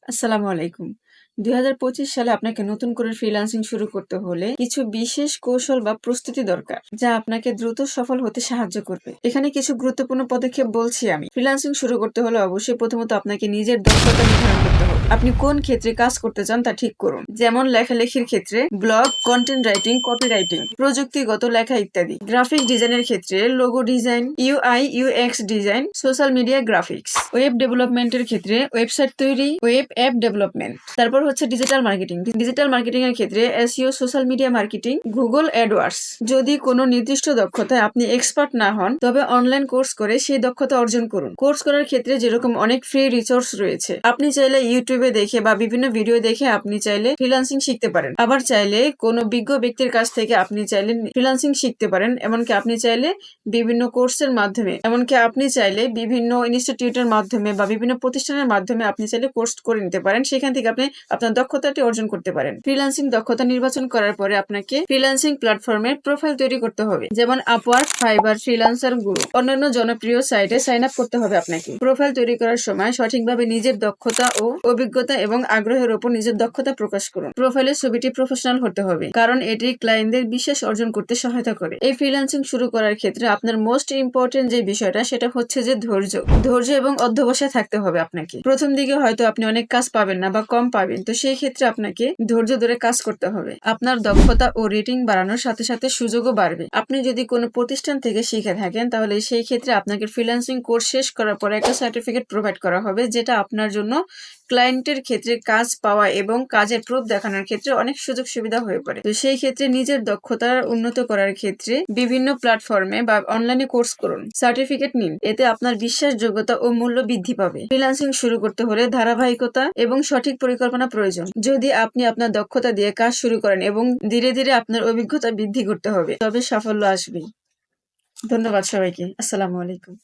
আসসালামু আলাইকুম। ২০২৫ সালে আপনাকে নতুন করে ফ্রিল্যান্সিং শুরু করতে হলে কিছু বিশেষ কৌশল বা প্রস্তুতি দরকার, যা আপনাকে দ্রুত সফল হতে সাহায্য করবে। এখানে কিছু গুরুত্বপূর্ণ পদক্ষেপ বলছি আমি। ফ্রিল্যান্সিং শুরু করতে হলে অবশ্যই প্রথমত আপনাকে নিজের দক্ষতা নির্ধারণ করতে হবে। আপনি কোন ক্ষেত্রে কাজ করতে চান তা ঠিক করুন। যেমন লেখালেখির ক্ষেত্রে ব্লগ, কন্টেন্ট রাইটিং, কপিরাইটিং, প্রযুক্তিগত লেখা ইত্যাদি। গ্রাফিক ডিজাইনের ক্ষেত্রে logo design, UI UX design, social media graphics. Web ডেভেলপমেন্টের ক্ষেত্রে ওয়েবসাইট তৈরি, ওয়েব অ্যাপ ডেভেলপমেন্ট। তারপর হচ্ছে ডিজিটাল মার্কেটিং। ডিজিটাল মার্কেটিং এর ক্ষেত্রে SEO, social media marketing, Google AdWords. যদি কোনো নির্দিষ্ট দক্ষতায় আপনি এক্সপার্ট না হন, তবে অনলাইন কোর্স করে সেই দক্ষতা অর্জন করুন। কোর্স করার ক্ষেত্রে যেরকম অনেক ফ্রি রিসোর্স রয়েছে, আপনি চাইলে ইউটিউবে দেখে বা বিভিন্ন ভিডিও দেখে আপনি চাইলে ফ্রিল্যান্সিং শিখতে পারেন। আবার চাইলে কোনো বিজ্ঞ ব্যক্তির কাছ থেকে আপনি চাইলে ফ্রিল্যান্সিং শিখতে পারেন। এমনকি আপনি চাইলে বিভিন্ন কোর্সের মাধ্যমে, এমনকি আপনি চাইলে বিভিন্ন ইনস্টিটিউটের মাধ্যমে বা বিভিন্ন প্রতিষ্ঠানের মাধ্যমে আপনি চাইলে কোর্স করে নিতে পারেন। সেখান থেকে আপনি আপনার দক্ষতাটি অর্জন করতে পারেন। ফ্রিল্যান্সিং দক্ষতা নির্বাচন করার পরে আপনাকে ফ্রিল্যান্সিং প্ল্যাটফর্মের প্রোফাইল তৈরি করতে হবে, যেমন আপওয়ার্ক, ফাইবার, ফ্রিল্যান্সার, গুরু, অন্যান্য জনপ্রিয় সাইটে সাইন আপ করতে হবে আপনাকে। প্রোফাইল তৈরি করার সময় সঠিকভাবে নিজের দক্ষতা ও অভিজ্ঞতা এবং আগ্রহের উপর নিজের দক্ষতা প্রকাশ করুন। প্রোফাইলের ছবিটি প্রফেশনাল হতে হবে, কারণ এটি ক্লায়েন্টদের বিশ্বাস অর্জন করতে সহায়তা করে। এই ফ্রিল্যান্সিং শুরু করার ক্ষেত্রে আপনার মোস্ট ইম্পর্টেন্ট যে বিষয়টা, সেটা হচ্ছে যে ধৈর্য এবং অধ্যবসায় থাকতে হবে আপনাকে। প্রথম দিকে হয়তো আপনি অনেক কাজ পাবেন না বা কম পাবেন, তো সেই ক্ষেত্রে আপনাকে ধৈর্য ধরে কাজ করতে হবে। আপনার দক্ষতা ও রেটিং বাড়ানোর সাথে সাথে সুযোগও বাড়বে। আপনি যদি কোনো প্রতিষ্ঠান থেকে শিখে থাকেন, তাহলে সেই ক্ষেত্রে আপনাকে ফ্রিল্যান্সিং কোর্স শেষ করার পরে একটা সার্টিফিকেট প্রোভাইড করা হবে, যেটা আপনার জন্য ক্লায়েন্টের ক্ষেত্রে কাজ পাওয়া এবং কাজের প্রুফ দেখানোর ক্ষেত্রে অনেক সুযোগ সুবিধা হয়ে পড়ে। তো সেই ক্ষেত্রে নিজের দক্ষতা উন্নত করার ক্ষেত্রে বিভিন্ন প্ল্যাটফর্মে বা অনলাইনে কোর্স করুন, সার্টিফিকেট নিন। এতে আপনার বিশ্বাসযোগ্যতা ও মূল্য বৃদ্ধি পাবে। ফ্রিল্যান্সিং শুরু করতে হলে ধারাবাহিকতা এবং সঠিক পরিকল্পনা প্রয়োজন। যদি আপনি আপনার দক্ষতা দিয়ে কাজ শুরু করেন এবং ধীরে ধীরে আপনার অভিজ্ঞতা বৃদ্ধি করতে হবে, তবে সাফল্য আসবে। ধন্যবাদ সবাইকে। আসসালামু আলাইকুম।